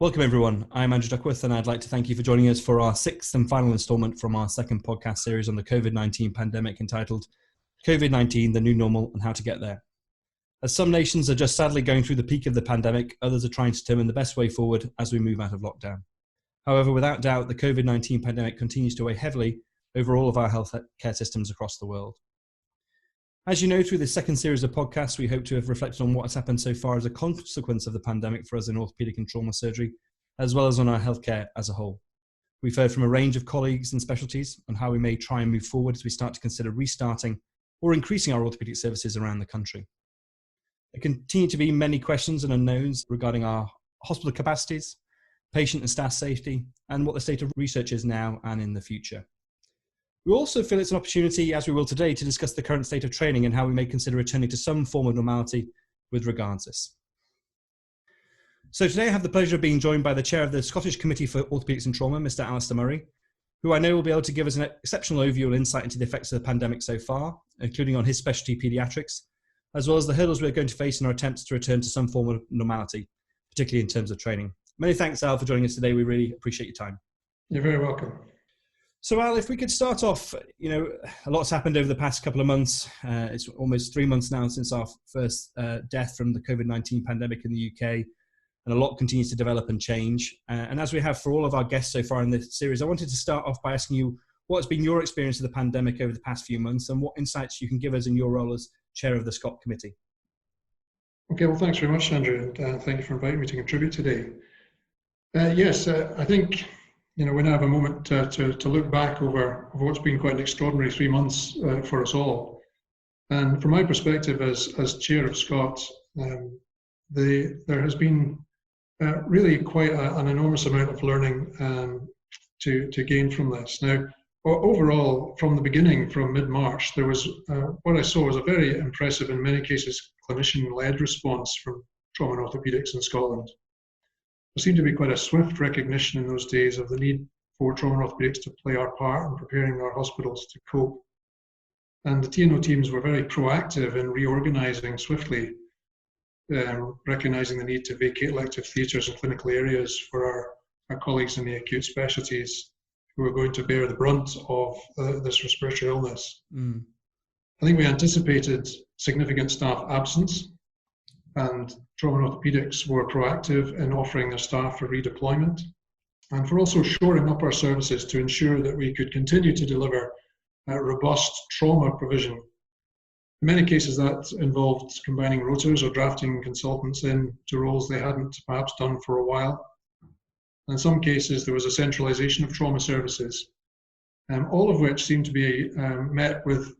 Welcome everyone, I'm Andrew Duckworth and I'd like to thank you for joining us for our sixth and final instalment from our second podcast series on the COVID-19 pandemic entitled COVID-19, the New Normal and How to Get There. As some nations are just sadly going through the peak of the pandemic, others are trying to determine the best way forward as we move out of lockdown. However, without doubt, the COVID-19 pandemic continues to weigh heavily over all of our health care systems across the world. As you know, through this second series of podcasts, we hope to have reflected on what has happened so far as a consequence of the pandemic for us in orthopaedic and trauma surgery, as well as on our healthcare as a whole. We've heard from a range of colleagues and specialties on how we may try and move forward as we start to consider restarting or increasing our orthopaedic services around the country. There continue to be many questions and unknowns regarding our hospital capacities, patient and staff safety, and what the state of research is now and in the future. We also feel it's an opportunity, as we will today, to discuss the current state of training and how we may consider returning to some form of normality with regards to this. So today I have the pleasure of being joined by the Chair of the Scottish Committee for Orthopaedics and Trauma, Mr Alastair Murray, who I know will be able to give us an exceptional overview and insight into the effects of the pandemic so far, including on his specialty paediatrics, as well as the hurdles we're going to face in our attempts to return to some form of normality, particularly in terms of training. Many thanks, Al, for joining us today. We really appreciate your time. You're very welcome. So, Al, if we could start off, a lot's happened over the past couple of months. It's almost 3 months now since our first death from the COVID-19 pandemic in the UK, and a lot continues to develop and change. And as we have for all of our guests so far in this series, I wanted to start off by asking you what's been your experience of the pandemic over the past few months and what insights you can give us in your role as Chair of the SCOT Committee. Okay, well, thanks very much, Andrew, and thank you for inviting me to contribute today. I think we now have a moment to look back over what's been quite an extraordinary 3 months for us all. And from my perspective as Chair of SCOT, there has been really quite an enormous amount of learning to gain from this. Now, overall, from the beginning, from mid-March, there was what I saw was a very impressive, in many cases, clinician-led response from trauma and orthopaedics in Scotland. There seemed to be quite a swift recognition in those days of the need for trauma and orthopaedics to play our part in preparing our hospitals to cope. And the T&O teams were very proactive in reorganising swiftly, recognising the need to vacate elective theatres and clinical areas for our colleagues in the acute specialties who are going to bear the brunt of this respiratory illness. I think we anticipated significant staff absence, and trauma and orthopaedics were proactive in offering their staff for redeployment and for also shoring up our services to ensure that we could continue to deliver robust trauma provision. In many cases, that involved combining rotors or drafting consultants in to roles they hadn't perhaps done for a while. In some cases, there was a centralisation of trauma services, all of which seemed to be met with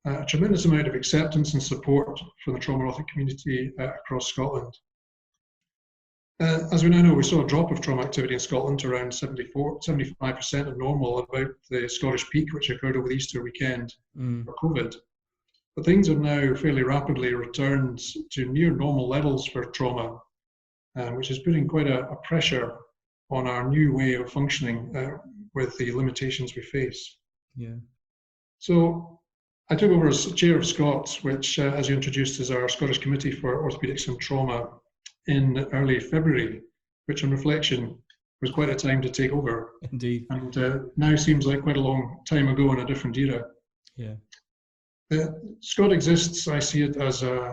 a tremendous amount of acceptance and support from the trauma ortho community across Scotland. As we now know, we saw a drop of trauma activity in Scotland to around 75% of normal, about the Scottish peak, which occurred over the Easter weekend for COVID. But things have now fairly rapidly returned to near normal levels for trauma, which is putting quite a pressure on our new way of functioning with the limitations we face. Yeah. So I took over as Chair of SCOT, which, as you introduced, is our Scottish Committee for Orthopaedics and Trauma, in early February, which on reflection was quite a time to take over. Indeed. And now seems like quite a long time ago in a different era. Yeah. SCOT exists, I see it as to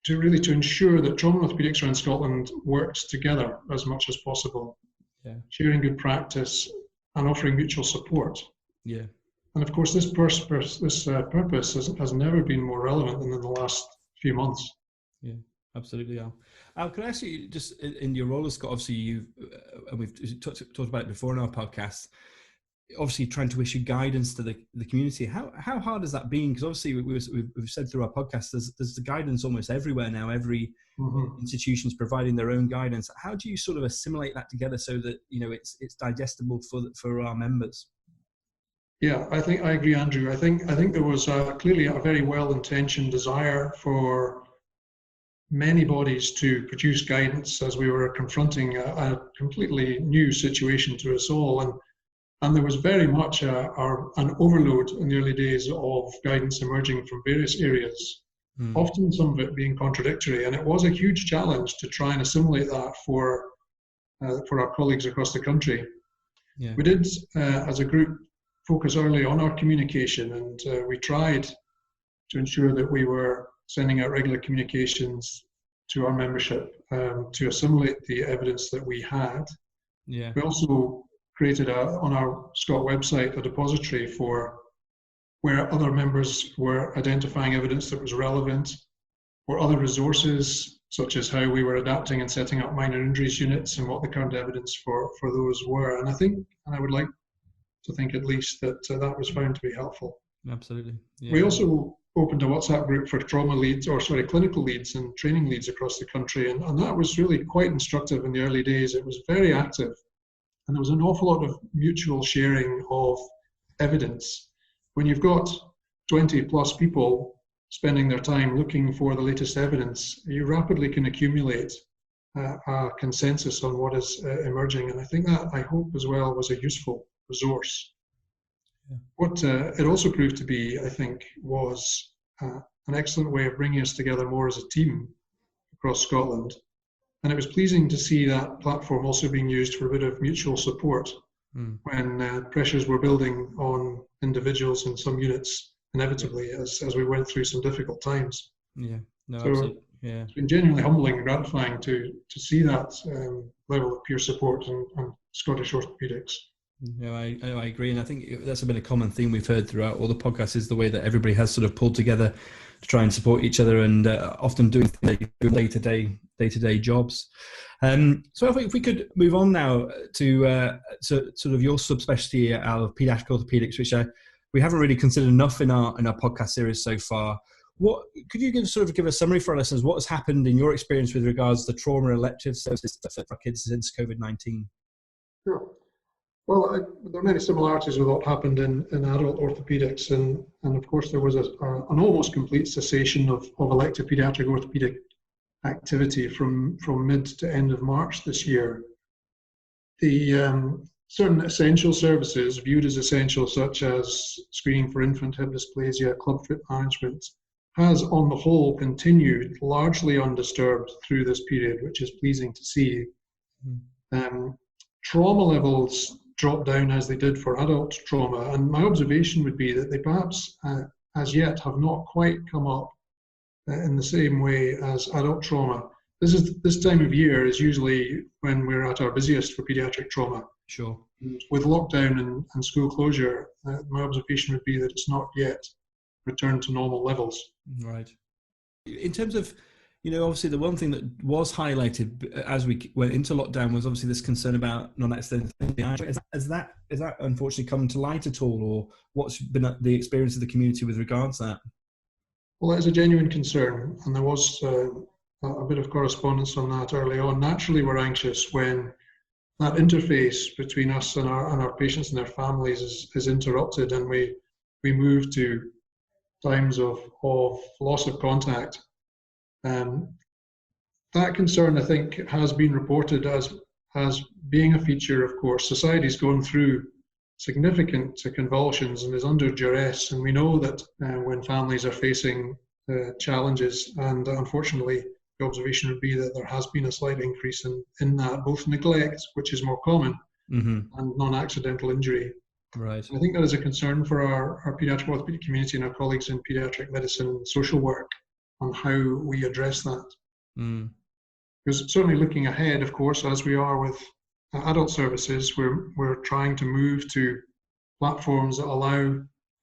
ensure that trauma and orthopaedics around Scotland works together as much as possible, sharing good practice and offering mutual support. Yeah. And of course, this purpose has never been more relevant than in the last few months. Yeah, absolutely, Al. Al, can I ask you, just in your role as Scott, obviously and we've talked about it before in our podcast, obviously trying to issue guidance to the community. How hard has that been? Because obviously we've said through our podcast, there's the guidance almost everywhere now. Every institution's providing their own guidance. How do you sort of assimilate that together so that it's digestible for our members? Yeah, I think I agree, Andrew. I think there was clearly a very well-intentioned desire for many bodies to produce guidance as we were confronting a completely new situation to us all, and there was very much an overload in the early days of guidance emerging from various areas, often some of it being contradictory, and it was a huge challenge to try and assimilate that for for our colleagues across the country. Yeah. We did, as a group, focus early on our communication, and we tried to ensure that we were sending out regular communications to our membership to assimilate the evidence that we had. Yeah. We also created on our Scott website a depository for where other members were identifying evidence that was relevant, or other resources such as how we were adapting and setting up minor injuries units and what the current evidence for those were. And I would like to think at least that that was found to be helpful. Absolutely. Yeah. We also opened a WhatsApp group for clinical leads and training leads across the country, and that was really quite instructive in the early days. It was very active, and there was an awful lot of mutual sharing of evidence. When you've got 20 plus people spending their time looking for the latest evidence, you rapidly can accumulate a consensus on what is emerging, and I think that, I hope as well, was a useful resource. Yeah. What it also proved to be, I think, was an excellent way of bringing us together more as a team across Scotland. And it was pleasing to see that platform also being used for a bit of mutual support when pressures were building on individuals in some units, inevitably, as we went through some difficult times. Yeah, no, so absolutely. Yeah. It's been genuinely humbling and gratifying to see that level of peer support in Scottish orthopaedics. Yeah, I agree, and I think that's been a common theme we've heard throughout all the podcasts, is the way that everybody has sort of pulled together to try and support each other, and often doing day-to-day jobs. So if we could move on now to sort of your subspecialty of paediatric orthopaedics, which we haven't really considered enough in our podcast series so far. What could you give a summary for our listeners? What has happened in your experience with regards to trauma and elective services for kids since COVID-19? Sure. Well, there are many similarities with what happened in adult orthopaedics, and of course there was an almost complete cessation of elective paediatric orthopedic activity from mid to end of March this year. The certain essential services viewed as essential, such as screening for infant hip dysplasia, clubfoot management, has on the whole continued largely undisturbed through this period, which is pleasing to see. Trauma levels dropped down as they did for adult trauma, and my observation would be that they perhaps as yet have not quite come up in the same way as adult trauma. This time of year is usually when we're at our busiest for paediatric trauma. Sure. With lockdown and school closure, my observation would be that it's not yet returned to normal levels. Right. In terms of, obviously the one thing that was highlighted as we went into lockdown was obviously this concern about non-accidental injury. Has that unfortunately come to light at all, or what's been the experience of the community with regards to that? Well, that is a genuine concern, and there was a bit of correspondence on that early on. Naturally, we're anxious when that interface between us and our patients and their families is interrupted, and we move to times of loss of contact. That concern, I think, has been reported as being a feature. Of course, society's gone through significant convulsions and is under duress, and we know that when families are facing challenges, and unfortunately the observation would be that there has been a slight increase in that, both neglect, which is more common, and non-accidental injury. Right. I think that is a concern for our paediatric orthopedic community and our colleagues in paediatric medicine and social work on how we address that. Because certainly looking ahead, of course, as we are with adult services, we're trying to move to platforms that allow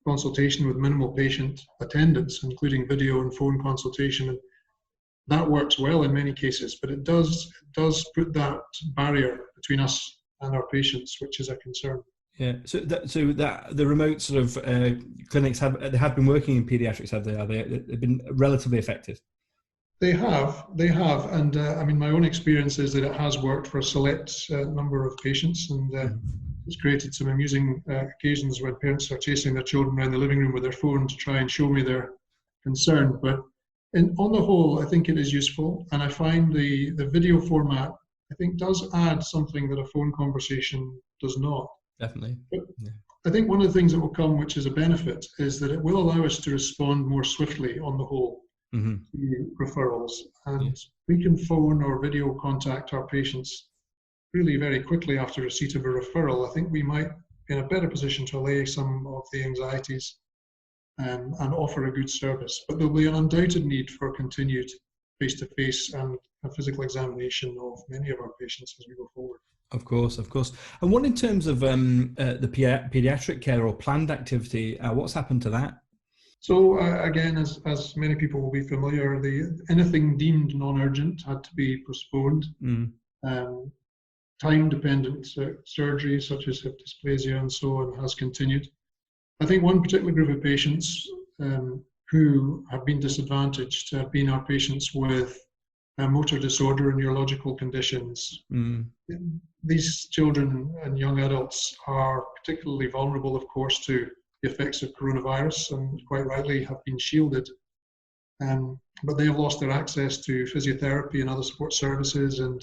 consultation with minimal patient attendance, including video and phone consultation. And that works well in many cases, but it does put that barrier between us and our patients, which is a concern. Yeah. So that the remote sort of clinics have been working in paediatrics, have they? They've been relatively effective. They have, and I mean, my own experience is that it has worked for a select number of patients, and it's created some amusing occasions when parents are chasing their children around the living room with their phone to try and show me their concern. But on the whole, I think it is useful, and I find the video format, I think, does add something that a phone conversation does not. Definitely. But I think one of the things that will come, which is a benefit, is that it will allow us to respond more swiftly on the whole to referrals, and we can phone or video contact our patients really very quickly after receipt of a referral, I think we might be in a better position to allay some of the anxieties and offer a good service. But there'll be an undoubted need for continued face-to-face and a physical examination of many of our patients as we go forward. Of course, of course. And what in terms of the paediatric care or planned activity, what's happened to that? So again, as many people will be familiar, anything deemed non-urgent had to be postponed. Time-dependent surgery such as hip dysplasia and so on has continued. I think one particular group of patients who have been disadvantaged have been our patients with motor disorder and neurological conditions. These children and young adults are particularly vulnerable, of course, to the effects of coronavirus and quite rightly have been shielded. But they have lost their access to physiotherapy and other support services, and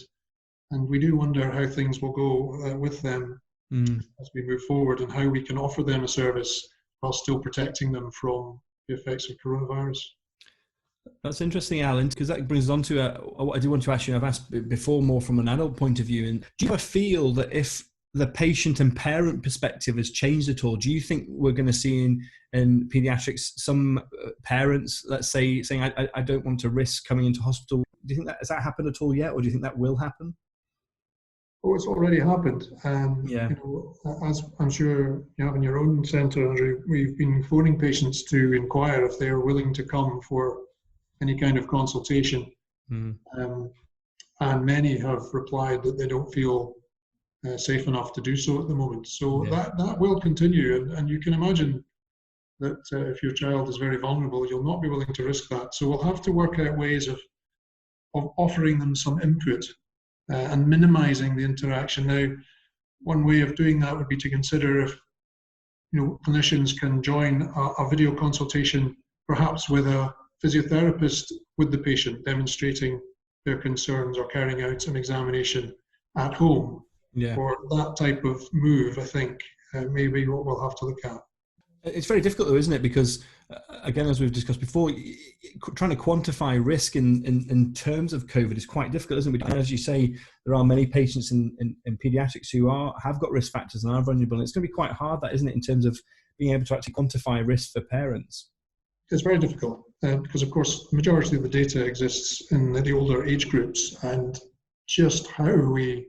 we do wonder how things will go with them as we move forward and how we can offer them a service while still protecting them from the effects of coronavirus. That's interesting, Alan, because that brings us on to what I do want to ask you. I've asked before more from an adult point of view. And do you ever feel that if the patient and parent perspective has changed at all, do you think we're going to see in paediatrics some parents, let's say, saying, I don't want to risk coming into hospital? Do you think that has that happened at all yet, or do you think that will happen? Oh, it's already happened. Yeah. As I'm sure you have in your own centre, Andrew, we've been phoning patients to inquire if they're willing to come for any kind of consultation. And many have replied that they don't feel safe enough to do so at the moment. So that will continue. And you can imagine that if your child is very vulnerable, you'll not be willing to risk that. So we'll have to work out ways of offering them some input and minimizing the interaction. Now, one way of doing that would be to consider if clinicians can join a video consultation, perhaps with a physiotherapist with the patient, demonstrating their concerns or carrying out an examination at home. For that type of move, I think maybe what we'll have to look at. It's very difficult though, isn't it? Because again, as we've discussed before, trying to quantify risk in terms of COVID is quite difficult, isn't it? And as you say, there are many patients in paediatrics who have got risk factors and are vulnerable. And it's going to be quite hard, that, isn't it, in terms of being able to actually quantify risk for parents? It's very difficult because, of course, the majority of the data exists in the older age groups, and just how we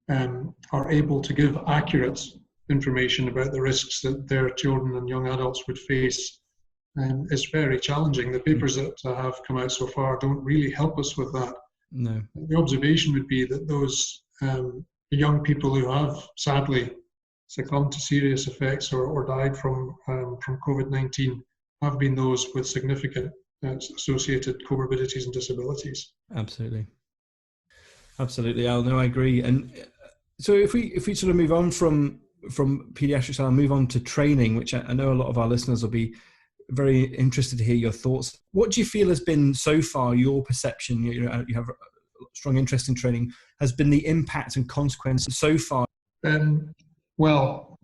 are able to give accurate information about the risks that their children and young adults would face is very challenging. The papers that have come out so far don't really help us with that. No. The observation would be that those young people who have sadly succumbed to serious effects or died from COVID-19 have been those with significant associated comorbidities and disabilities. Absolutely. Absolutely, Al. No, I agree. And so if we sort of move on from paediatrics, I'll move on to training, which I know a lot of our listeners will be very interested to hear your thoughts. What do you feel has been so far your perception? You have a strong interest in training. Has been the impact and consequences so far? Well,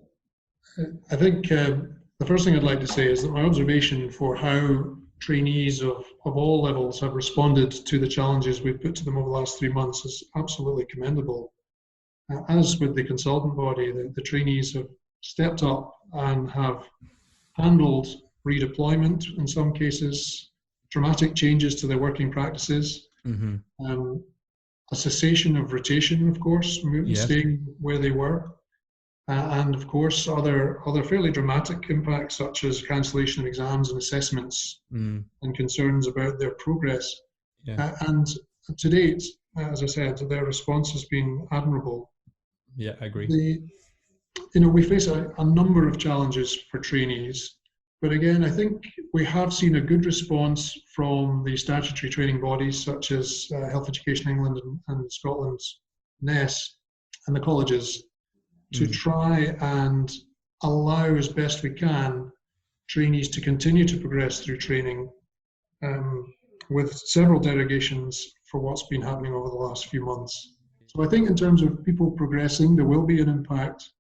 I think the first thing I'd like to say is that my observation for how trainees of all levels have responded to the challenges we've put to them over the last 3 months is absolutely commendable. As with the consultant body, the trainees have stepped up and have handled redeployment, in some cases, dramatic changes to their working practices, a cessation of rotation, of course, staying where they were, and of course other fairly dramatic impacts such as cancellation of exams and assessments and concerns about their progress. And to date, as I said, their response has been admirable. Yeah, I agree. We face a number of challenges for trainees, but again, I think we have seen a good response from the statutory training bodies such as Health Education England and Scotland's NES and the colleges to try and allow as best we can trainees to continue to progress through training with several derogations for what's been happening over the last few months. So I think in terms of people progressing, there will be an impact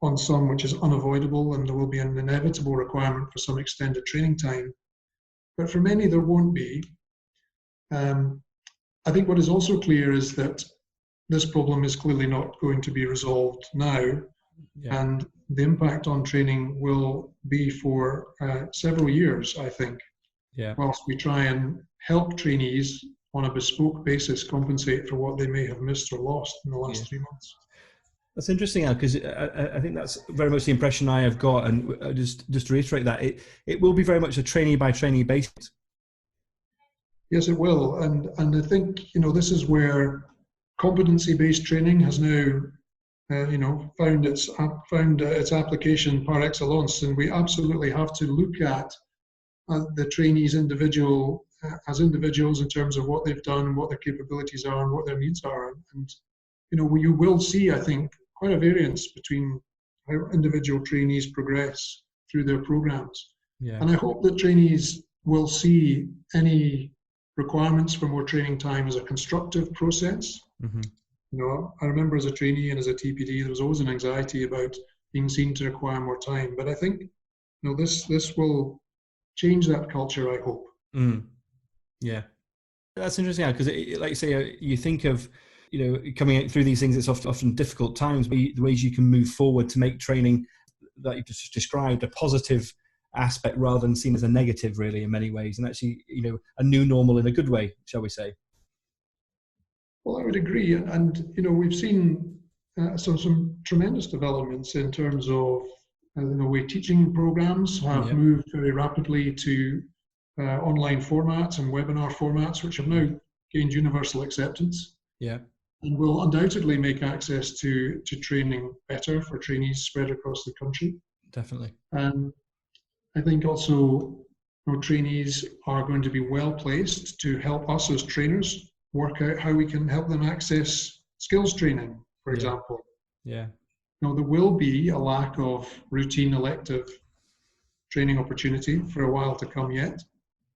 on some which is unavoidable, and there will be an inevitable requirement for some extended training time. But for many, there won't be. I think what is also clear is that this problem is clearly not going to be resolved now. Yeah. And the impact on training will be for several years, I think, whilst we try and help trainees on a bespoke basis compensate for what they may have missed or lost in the last 3 months. That's interesting, Al, because I think that's very much the impression I have got, and just to reiterate that, it will be very much a trainee by trainee basis. Yes, it will, and I think this is where competency-based training has now found its application par excellence, and we absolutely have to look at the trainees as individuals in terms of what they've done, what their capabilities are, and what their needs are, and you will see, I think, quite a variance between how individual trainees progress through their programs. Yeah. And I hope that trainees will see any requirements for more training time as a constructive process. Mm-hmm. I remember as a trainee and as a TPD, there was always an anxiety about being seen to require more time. But I think this will change that culture, I hope. Mm. Yeah. That's interesting, because like you say, you think of coming through these things, it's often difficult times, but the ways you can move forward to make training that you've just described a positive aspect rather than seen as a negative, really, in many ways, and actually, a new normal in a good way, shall we say? Well, I would agree, and we've seen some tremendous developments in terms of the way teaching programs have moved very rapidly to online formats and webinar formats, which have now gained universal acceptance. Yeah. And will undoubtedly make access to training better for trainees spread across the country. Definitely. And I think also trainees are going to be well placed to help us as trainers work out how we can help them access skills training, for example. Yeah. There will be a lack of routine elective training opportunity for a while to come yet,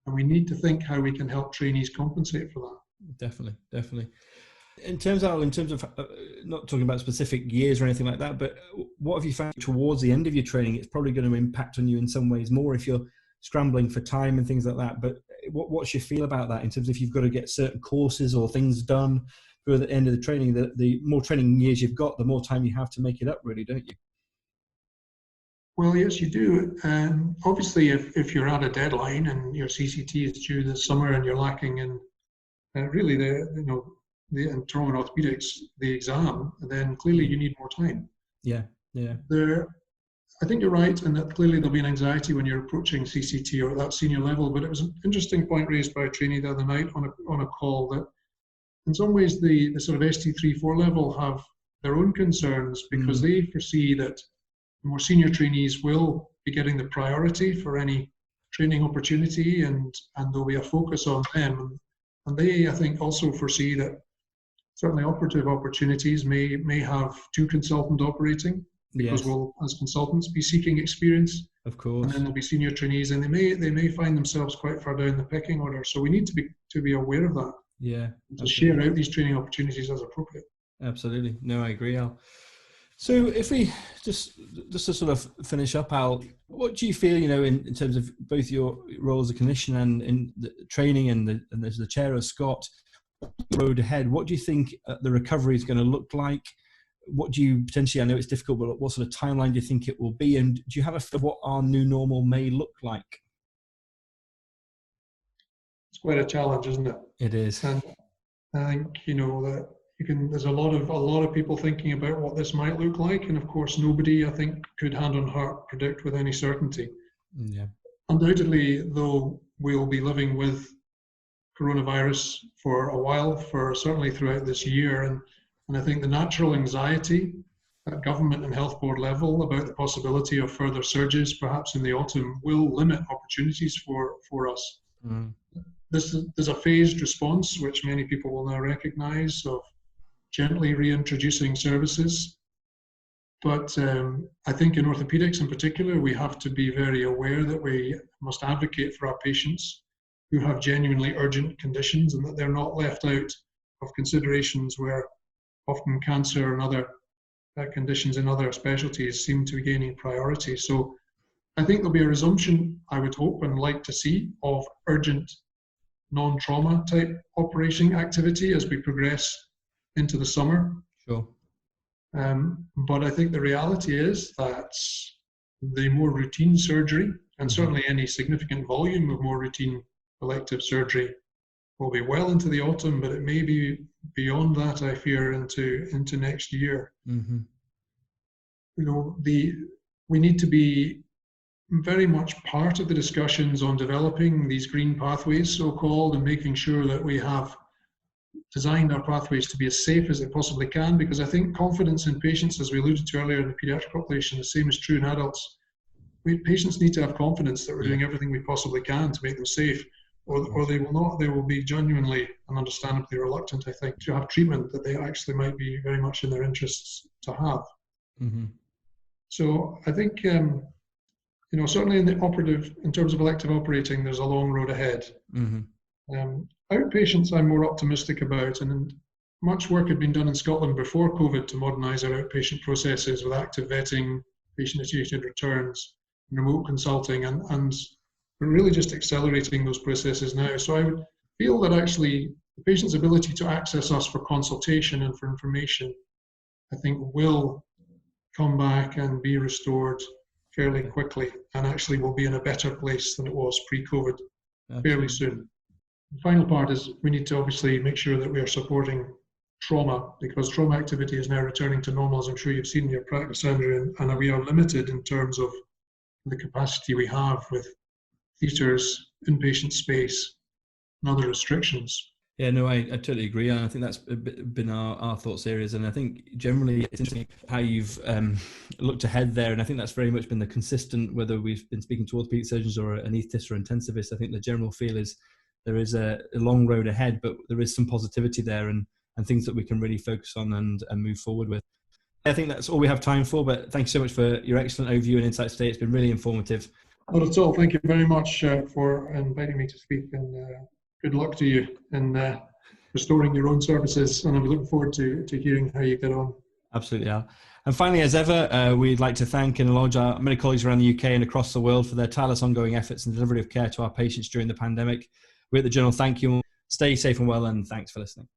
and we need to think how we can help trainees compensate for that. Definitely. In terms of not talking about specific years or anything like that, but what have you found towards the end of your training? It's probably going to impact on you in some ways more if you're scrambling for time and things like that. But what's your feel about that in terms of if you've got to get certain courses or things done through the end of the training? The more training years you've got, the more time you have to make it up, really, don't you? Well, yes, you do. And obviously, if you're at a deadline and your CCT is due this summer and you're lacking in really in trauma and orthopaedics, the exam, then clearly you need more time. Yeah. I think you're right in that clearly there'll be an anxiety when you're approaching CCT or at that senior level, but it was an interesting point raised by a trainee the other night on a call that in some ways the sort of ST3-4 level have their own concerns because they foresee that the more senior trainees will be getting the priority for any training opportunity and there'll be a focus on them. And they, I think, also foresee that certainly operative opportunities may have two consultant operating because we'll, as consultants, be seeking experience. Of course. And then there'll be senior trainees, and they may find themselves quite far down the pecking order. So we need to be aware of that. Yeah. To share out these training opportunities as appropriate. Absolutely. No, I agree, Al. So if we just to sort of finish up, Al, what do you feel, in terms of both your role as a clinician and in the training and as the chair of Scott, road ahead, what do you think the recovery is going to look like? What do you potentially, I know it's difficult, but what sort of timeline do you think it will be? And do you have a feel of what our new normal may look like? It's quite a challenge, isn't it? It is. And I think, that there's a lot of people thinking about what this might look like. And of course, nobody, I think, could hand on heart predict with any certainty. Yeah. Undoubtedly, though, we'll be living with coronavirus for a while, for certainly throughout this year. And I think the natural anxiety at government and health board level about the possibility of further surges, perhaps in the autumn, will limit opportunities for us. Mm. There's a phased response, which many people will now recognise, of gently reintroducing services. But I think in orthopaedics in particular, we have to be very aware that we must advocate for our patients who have genuinely urgent conditions and that they're not left out of considerations where often cancer and other conditions in other specialties seem to be gaining priority. So I think there'll be a resumption, I would hope and like to see, of urgent non-trauma type operation activity as we progress into the summer. Sure. But I think the reality is that the more routine surgery, and certainly any significant volume of more routine elective surgery, will be well into the autumn, but it may be beyond that, I fear, into next year. Mm-hmm. You know, we need to be very much part of the discussions on developing these green pathways, so-called, and making sure that we have designed our pathways to be as safe as they possibly can, because I think confidence in patients, as we alluded to earlier in the paediatric population, the same is true in adults. Patients need to have confidence that we're doing everything we possibly can to make them safe, or they will not. They will be genuinely and understandably reluctant, I think, to have treatment that they actually might be very much in their interests to have. Mm-hmm. So I think, certainly in terms of elective operating, there's a long road ahead. Mm-hmm. Outpatients, I'm more optimistic about, and much work had been done in Scotland before COVID to modernise our outpatient processes with active vetting, patient-initiated returns, remote consulting, and we're really just accelerating those processes now. So I would feel that actually the patient's ability to access us for consultation and for information, I think, will come back and be restored fairly quickly, and actually will be in a better place than it was pre-COVID fairly soon. The final part is we need to obviously make sure that we are supporting trauma, because trauma activity is now returning to normal, as I'm sure you've seen in your practice, Andrew, and we are limited in terms of the capacity we have with theatres, inpatient space, and other restrictions. Yeah, no, I totally agree. And I think that's been our thoughts areas. And I think generally it's interesting how you've looked ahead there. And I think that's very much been the consistent, whether we've been speaking to orthopaedic surgeons or anaesthetists or intensivists. I think the general feel is there is a long road ahead, but there is some positivity there and things that we can really focus on and move forward with. I think that's all we have time for, but thank you so much for your excellent overview and insights today. It's been really informative. Not at all. Thank you very much for inviting me to speak, and good luck to you in restoring your own services, and I'm looking forward to hearing how you get on. Absolutely, Al. And finally, as ever, we'd like to thank and acknowledge our many colleagues around the UK and across the world for their tireless ongoing efforts in delivery of care to our patients during the pandemic. We at the Journal thank you. Stay safe and well, and thanks for listening.